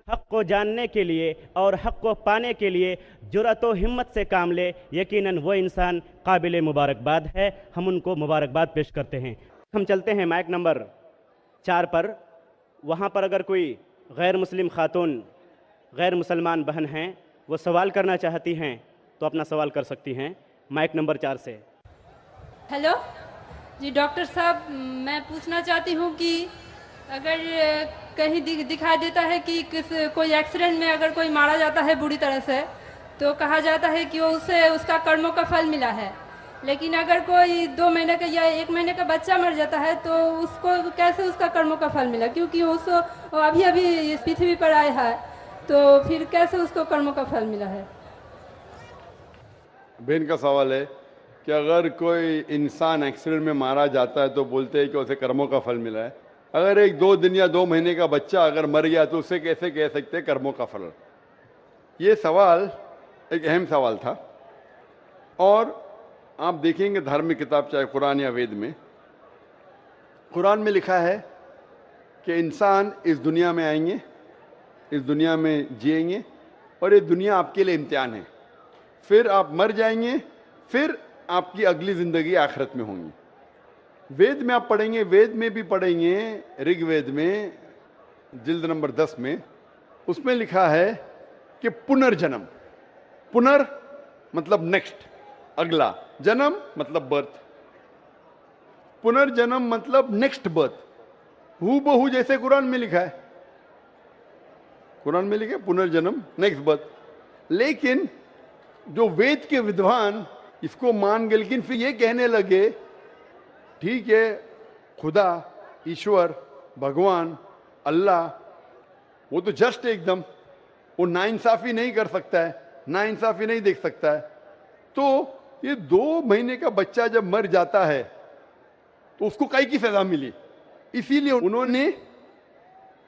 حق کو جاننے کے لیے اور حق کو پانے کے لیے جرأت و ہمت سے کام لے، یقیناً وہ انسان قابل مبارکباد ہے۔ ہم ان کو مبارکباد پیش کرتے ہیں۔ ہم چلتے ہیں مائک نمبر 4 پر۔ وہاں پر اگر کوئی غیر مسلم خاتون، غیر مسلمان بہن ہیں، وہ سوال کرنا چاہتی ہیں تو اپنا سوال کر سکتی ہیں مائک نمبر 4 سے۔ ہیلو جی ڈاکٹر صاحب، میں پوچھنا چاہتی ہوں کہ اگر کہیں دکھائی دیتا ہے کہ کوئی ایکسیڈنٹ میں اگر کوئی مارا جاتا ہے بری طرح سے، تو کہا جاتا ہے کہ اسے اس کا کرموں کا پھل ملا ہے، لیکن اگر کوئی 2 مہینے کا یا 1 مہینے کا بچہ مر جاتا ہے تو اس کو کیسے اس کا کرموں کا پھل ملا؟ کیونکہ اس ابھی اس پرتھوی پر آیا ہے، تو پھر کیسے اس کو کرموں کا پھل ملا ہے؟ بہن کا سوال ہے کہ اگر کوئی انسان ایکسیڈنٹ میں مارا جاتا ہے تو بولتے ہیں کہ اسے کرموں کا پھل ملا ہے، اگر ایک 2 دن یا 2 مہینے کا بچہ اگر مر گیا تو اسے کیسے کہہ سکتے ہیں کرموں کا پھل؟ یہ سوال ایک اہم سوال تھا، اور آپ دیکھیں گے دھارمک کتاب چاہے قرآن یا وید میں، قرآن میں لکھا ہے کہ انسان اس دنیا میں آئیں گے، اس دنیا میں جئیں گے، اور یہ دنیا آپ کے لیے امتحان ہے، پھر آپ مر جائیں گے، پھر آپ کی اگلی زندگی آخرت میں ہوں گی۔ وید میں آپ پڑھیں گے، وید میں بھی پڑھیں گے، رگ وید میں جلد نمبر 10 میں، اس میں لکھا ہے کہ پنرجنم، پنر مطلب نیکسٹ، اگلا، جنم مطلب برتھ، پنرجنم مطلب نیکسٹ برتھ، ہو بہو جیسے قرآن میں لکھا ہے، قرآن میں لکھا ہے پنرجنم نیکسٹ برتھ، لیکن جو وید کے ودوان اس کو مان گئے، لیکن پھر یہ کہنے لگے ٹھیک ہے خدا، ایشور، بھگوان، اللہ وہ تو جسٹ ایک دم، وہ ناانصافی نہیں کر سکتا ہے، ناانصافی نہیں دیکھ سکتا ہے، تو یہ 2 مہینے کا بچہ جب مر جاتا ہے تو اس کو کئی کی سزا ملی، اسی لیے انہوں نے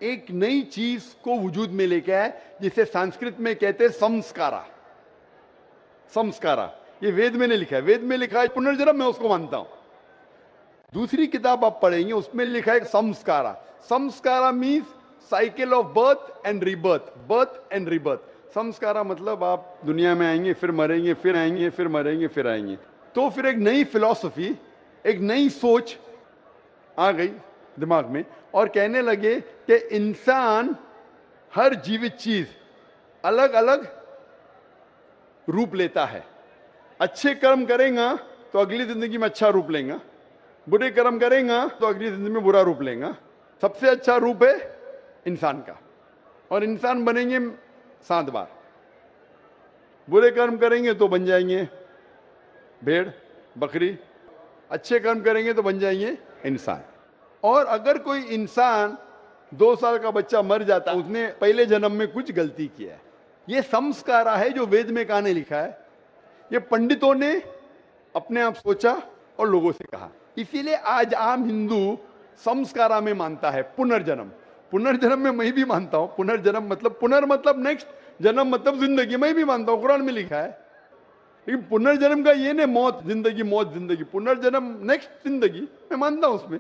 ایک نئی چیز کو وجود میں لے کے آئے جسے سنسکرت میں کہتے ہیں سمسکارا، سمسکارا، یہ وید میں نے لکھا ہے، وید میں لکھا ہے پنرجنم، میں اس کو مانتا ہوں۔ دوسری کتاب آپ پڑھیں گے اس میں لکھا ہے samskara, samskara means cycle of birth and rebirth, birth and rebirth, samskara مطلب آپ دنیا میں آئیں گے، پھر مریں گے، پھر آئیں گے، پھر مریں گے، پھر آئیں گے، تو پھر ایک نئی فلسفی، ایک نئی سوچ آ گئی دماغ میں، اور کہنے لگے کہ انسان ہر جیوت چیز الگ الگ روپ لیتا ہے، اچھے کرم کریں گا تو اگلی زندگی میں اچھا روپ لیں گا، برے کرم کریں گا تو اگلی زندگی میں برا روپ لیں گا، سب سے اچھا روپ ہے انسان کا، اور انسان بنیں گے 7 بار، برے کرم کریں گے تو بن جائیں گے بھیڑ بکری، اچھے کرم کریں گے تو بن جائیں گے انسان۔ اور اگر کوئی انسان 2 سال کا بچہ مر جاتا ہے، اس نے پہلے جنم میں کچھ غلطی کیا ہے، یہ سمسکارا ہے جو وید میں کہاں نے لکھا ہے، یہ پنڈتوں نے اپنے آپ سوچا اور لوگوں سے کہا، اسی لیے آج عام ہندو سمسکارا میں مانتا ہے پنرجنم، پنرجنم میں بھی مانتا ہوں، پنرجنم مطلب پنر مطلب نیکسٹ، جنم مطلب زندگی، میں بھی مانتا ہوں، قرآن میں لکھا ہے، لیکن پنرجنم کا یہ نہیں موت زندگی، موت زندگی، پنرجنم نیکسٹ زندگی، میں مانتا ہوں اس میں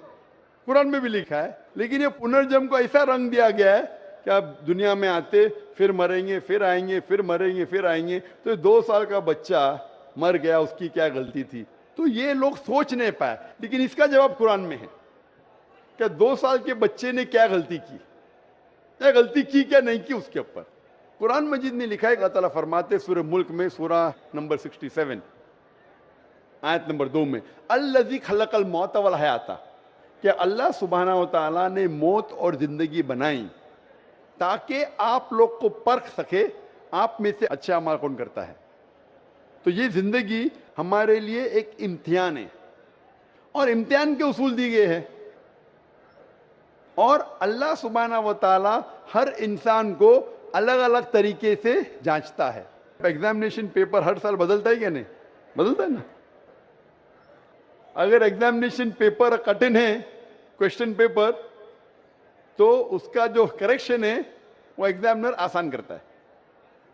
قرآن میں بھی لکھا ہے، لیکن یہ پنرجنم کو ایسا رنگ دیا گیا ہے کہ آپ دنیا میں آتے، پھر مریں گے، پھر آئیں گے، پھر مریں گے، پھر آئیں گے، تو 2 سال کا بچہ مر گیا، اس کی کیا غلطی تھی؟ تو یہ لوگ سوچ نہیں پائے، لیکن اس کا جواب قرآن میں ہے کہ 2 سال کے بچے نے کیا غلطی کی، کیا غلطی کی، کیا نہیں کی، اس کے اوپر قرآن مجید میں لکھا ہے۔ اللہ تعالیٰ فرماتے سورہ ملک میں، سورہ نمبر 67 آیت نمبر 2 میں، الذی خلق الموت والحیات، کہ اللہ سبحانہ و تعالیٰ نے موت اور زندگی بنائی تاکہ آپ لوگ کو پرکھ سکے آپ میں سے اچھا اعمال کون کرتا ہے۔ تو یہ زندگی ہمارے لیے ایک امتحان ہے، اور امتحان کے اصول دی گئے ہیں، اور اللہ سبحانہ و تعالی ہر انسان کو الگ الگ طریقے سے جانچتا ہے۔ ایگزامینیشن پیپر ہر سال بدلتا ہے کیا نہیں؟ بدلتا ہے نا۔ اگر ایگزامینیشن پیپر کٹن ہے، کوشچن پیپر، تو اس کا جو کریکشن ہے وہ ایگزامنر آسان کرتا ہے،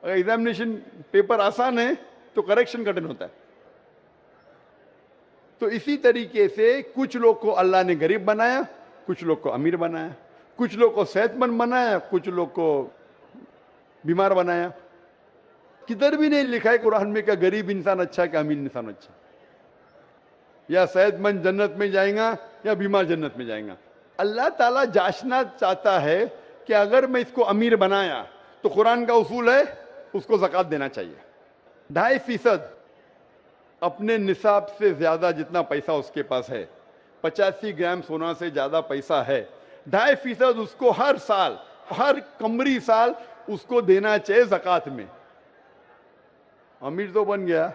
اگر ایگزامینیشن پیپر آسان ہے تو کریکشن کٹن ہوتا ہے۔ تو اسی طریقے سے کچھ لوگ کو اللہ نے غریب بنایا، کچھ لوگ کو امیر بنایا، کچھ لوگ کو صحت مند بنایا، کچھ لوگ کو बीमार बनाया। किधर भी नहीं लिखा है कुरान में कि गरीब इंसान अच्छा है कि अमीर इंसान अच्छा, या सेहतमंद जन्नत में जाएगा या बीमार जन्नत में जाएगा। अल्लाह ताला जांचना चाहता है कि अगर मैं इसको अमीर बनाया तो कुरान का उसूल है उसको ज़कात देना चाहिए। 2.5% अपने निसाब से ज्यादा जितना पैसा उसके पास है, 85 ग्राम सोना से ज्यादा पैसा है, 2.5% उसको हर साल, हर कमरी साल उसको देना चाहिए ज़कात में। अमीर तो बन गया,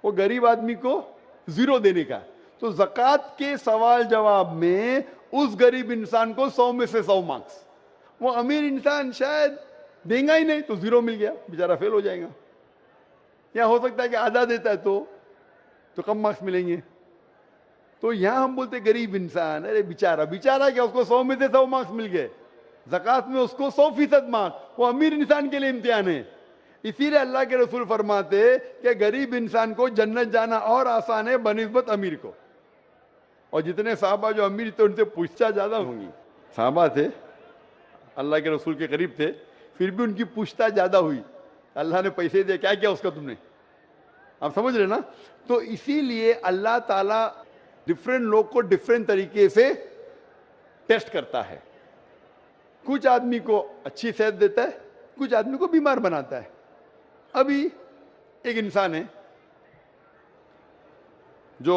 वो गरीब आदमी को 0 देने का। तो ज़कात के सवाल जवाब में उस गरीब इंसान को 100 में से 100 मार्क्स, वो अमीर इंसान शायद देगा ही नहीं तो 0 मिल गया, बेचारा फेल हो जाएगा। या हो सकता है कि आधा देता है तो कम मार्क्स मिलेंगे। तो यहां हम बोलते गरीब इंसान, अरे बेचारा, बेचारा क्या, उसको 100 में से 100 मार्क्स मिल गए, ज़कात में उसको 100% मार्क्स, वो अमीर इंसान के लिए इम्तिहान है। इसीलिए अल्लाह के रसूल फरमाते कि गरीब इंसान को जन्नत जाना और आसान है बनिस्बत अमीर को। और जितने साहबा जो अमीर थे उनसे पूछता ज्यादा होंगी। साहबा थे, अल्लाह के रसूल के करीब थे, फिर भी उनकी पूछताछ ज्यादा हुई। अल्लाह ने पैसे दिए, क्या किया उसका तुमने? आप समझ रहे ना? तो इसीलिए अल्लाह ताला डिफरेंट लोग को डिफरेंट तरीके से टेस्ट करता है। कुछ आदमी को अच्छी सेहत देता है, कुछ आदमी को बीमार बनाता है। अभी एक इंसान है जो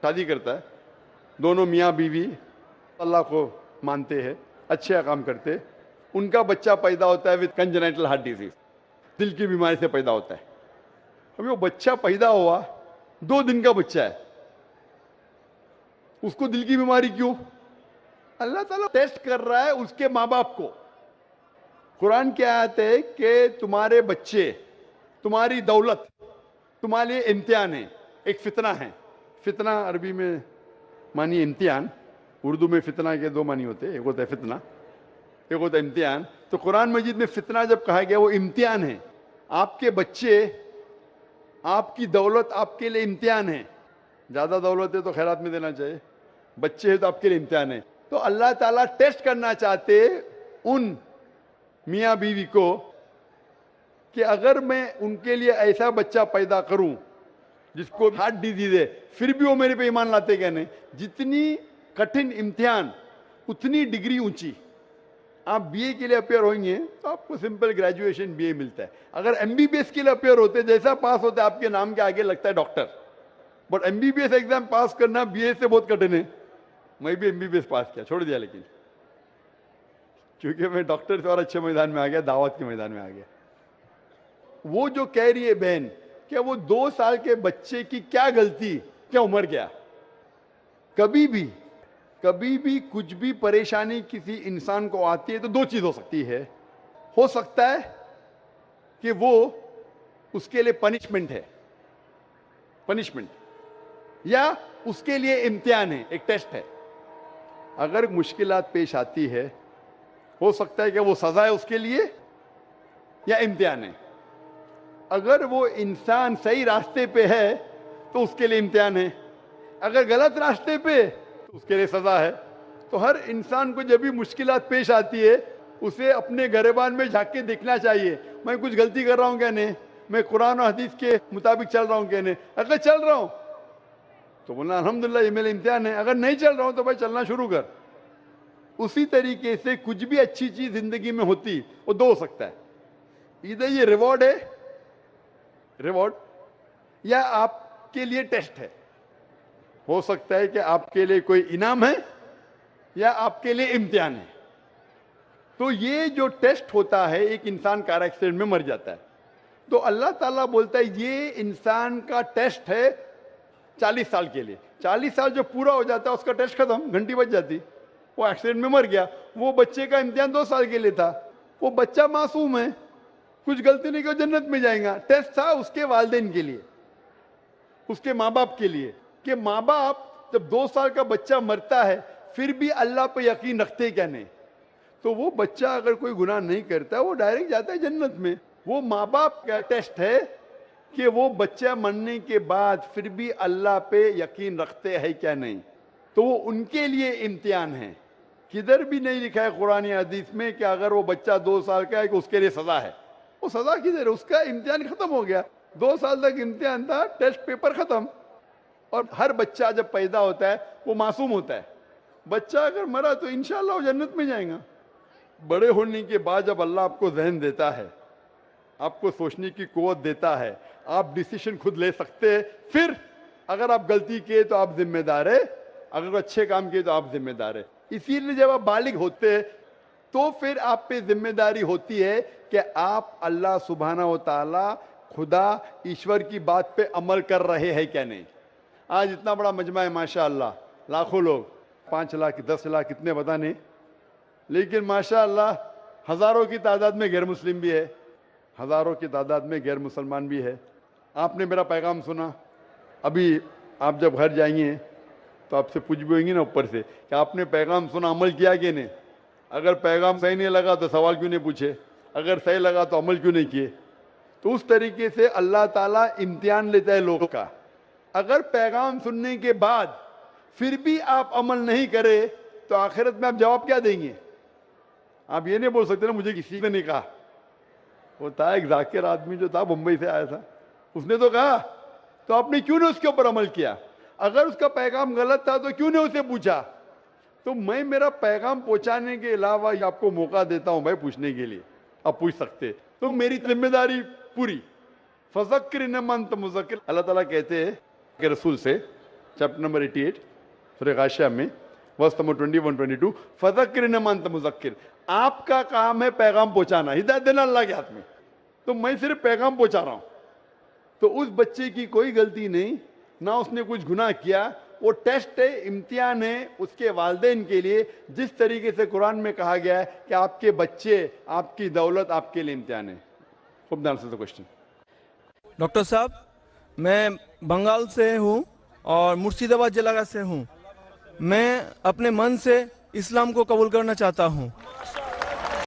शादी करता है, दोनों मियाँ बीवी अल्लाह को मानते हैं, अच्छे काम करते, उनका बच्चा पैदा होता है विद कंजेनाइटल हार्ट डिजीज, दिल की बीमारी से पैदा होता है। अभी वो बच्चा पैदा हुआ, 2 दिन का बच्चा है, उसको दिल की बीमारी क्यों? अल्लाह ताला टेस्ट कर रहा है उसके माँ बाप को। कुरान की आयत है कि तुम्हारे बच्चे, तुम्हारी दौलत तुम्हारे लिए इम्तिहान है, एक फितना है। फितना अरबी में मानिए इम्तिहान, उर्दू में फितना के 2 मानी होते हैं, एक होता है फितना, एक होता है इम्तिहान। तो कुरान मजीद में फितना जब कहा गया वो इम्तिहान है। आपके बच्चे, आपकी दौलत आपके लिए इम्तिहान है। ज्यादा दौलत है तो खैरात में देना चाहिए, बच्चे हैं तो आपके लिए इम्तिहान है। तो अल्लाह ताला टेस्ट करना चाहते उन मियाँ बीवी को कि अगर मैं उनके लिए ऐसा बच्चा पैदा करूं जिसको हार्ट डिजीज है, फिर भी वो मेरे पे ईमान लाते क्या नहीं? जितनी कठिन इम्तिहान उतनी डिग्री ऊंची। आप बीए के लिए अपेयर होंगे तो आपको सिंपल ग्रेजुएशन बीए मिलता है। अगर एमबीबीएस के लिए अपेयर होते, जैसा पास होता है आपके नाम के आगे लगता है डॉक्टर, बट एमबीबीएस एग्जाम पास करना बीए से बहुत कठिन है। मैं भी एमबीबीएस पास किया, छोड़ दिया, लेकिन क्योंकि मैं डॉक्टर से और अच्छे मैदान में आ गया, दावत के मैदान में आ गया। वो जो कह रही है बहन, क्या वो 2 साल के बच्चे की क्या गलती, क्या उम्र क्या? कभी भी कुछ भी परेशानी किसी इंसान को आती है तो 2 चीज हो सकती है। हो सकता है कि वो उसके लिए पनिशमेंट है, पनिशमेंट, या उसके लिए इम्तिहान है, एक टेस्ट है। अगर मुश्किलात पेश आती है, हो सकता है कि वो सजा है उसके लिए या इम्तिहान है। अगर वो इंसान सही रास्ते पे है तो उसके लिए इम्तिहान है, अगर गलत रास्ते पे तो उसके लिए सजा है। तो हर इंसान को जब भी मुश्किलात पेश आती है उसे अपने गिरबान में झांक के देखना चाहिए, मैं कुछ गलती कर रहा हूं क्या नहीं, मैं कुरान और हदीस के मुताबिक चल रहा हूं क्या नहीं। अगर चल रहा हूं तो बोलना अल्हम्दुलिल्लाह ये मेरा इम्तिहान है, अगर नहीं चल रहा हूं तो भाई चलना शुरू कर। उसी तरीके से कुछ भी अच्छी चीज जिंदगी में होती वो 2 हो सकता है, इधर ये रिवॉर्ड है, रिवॉर्ड, या आपके लिए टेस्ट है। हो सकता है कि आपके लिए कोई इनाम है या आपके लिए इम्तिहान है। तो ये जो टेस्ट होता है, एक इंसान कार एक्सीडेंट में मर जाता है तो अल्लाह ताला बोलता है ये इंसान का टेस्ट है 40 साल के लिए। 40 साल जो पूरा हो जाता है उसका टेस्ट खत्म, घंटी बज जाती, वो एक्सीडेंट में मर गया। वो बच्चे का इम्तिहान 2 साल के लिए था, वो बच्चा मासूम है, कुछ गलती नहीं की जन्नत में जाएगा। टेस्ट था उसके वालिदैन के लिए, उसके माँ बाप के लिए, कि माँ बाप जब 2 साल का बच्चा मरता है फिर भी अल्लाह पे यकीन रखते क्या नहीं, तो वो बच्चा अगर कोई गुनाह नहीं करता वो डायरेक्ट जाता है जन्नत में। वो माँ बाप का टेस्ट है कि वो बच्चा मरने के बाद फिर भी अल्लाह पे यकीन रखते हैं क्या नहीं, तो वो उनके लिए इम्तिहान है किधर भी नहीं लिखा है कुरान या हदीस में कि अगर वो बच्चा 2 साल का है कि उसके लिए सजा है। वो सजा किधर है? उसका इम्तिहान खत्म हो गया, 2 साल तक इम्तिहान था, टेस्ट पेपर खत्म। और हर बच्चा जब पैदा होता है वो मासूम होता है। बच्चा अगर मरा तो इंशाल्लाह वो जन्नत में जाएगा। बड़े होने के बाद जब अल्लाह आपको ज़हन देता है, आपको सोचने की कुव्वत देता है, आप डिसीजन खुद ले सकते हैं, फिर अगर आप गलती किए तो आप जिम्मेदार है, अगर अच्छे काम किए तो आप जिम्मेदार है। इसीलिए जब आप बालिग होते हैं तो फिर आप पे जिम्मेदारी होती है कि आप अल्लाह सुब्हाना व तआला खुदा ईश्वर की बात पे अमल कर रहे हैं क्या नहीं। आज इतना बड़ा मजमा है माशाअल्लाह, लाखों लोग, 5 लाख 10 लाख कितने पता नहीं, लेकिन माशाअल्लाह हजारों की तादाद में गैर मुस्लिम भी है, हजारों की तादाद में गैर मुसलमान भी है। आपने मेरा पैगाम सुना, अभी आप जब घर जाएंगे तो आपसे पूछ भी होंगी ना ऊपर से कि आपने पैगाम सुना, अमल किया कि नहीं। अगर पैगाम सही नहीं लगा तो सवाल क्यों नहीं पूछे, अगर सही लगा तो अमल क्यों नहीं किए। तो उस तरीके से अल्लाह ताला इम्तिहान लेता है लोगों का। अगर पैगाम सुनने के बाद फिर भी आप अमल नहीं करे तो आखिरत में आप जवाब क्या देंगे? आप ये नहीं बोल सकते ना मुझे किसी ने नहीं कहा। वो था एक जाकिर आदमी जो था, मुंबई से आया था, उसने तो कहा, तो आपने क्यों नहीं उसके ऊपर अमल किया? अगर उसका पैगाम गलत था तो क्यों नहीं उसे पूछा? तो मैं मेरा पैगाम पहुंचाने के अलावा आपको मौका देता हूं भाई पूछने के लिए, आप पूछ सकते। तो मेरी जिम्मेदारी पूरी। फज़क्किर इन्नमा अंत मुज़क्किर, अल्लाह ताला कहते हैं कि रसूल से, चैप्टर नंबर 88 सूरह गाशिया में वर्स नंबर 21-22, फज़क्किर इन्नमा अंत मुज़क्किर, आपका काम है पैगाम पहुंचाना, हिदायत देना अल्लाह के हाथ में, तो मैं सिर्फ पैगाम पहुंचा रहा हूं। तो उस बच्चे की कोई गलती नहीं, ना उसने कुछ गुनाह किया, वो टेस्ट है, इम्तिहान है उसके वालिदैन के लिए। जिस तरीके से कुरान में कहा गया है कि आपके बच्चे, आपकी दौलत आपके लिए इम्तिहान है। खूब ध्यान से क्वेश्चन। डॉक्टर साहब, मैं बंगाल से हूँ और मुर्शिदाबाद जिला से हूँ। मैं अपने मन से इस्लाम को कबूल करना चाहता हूँ।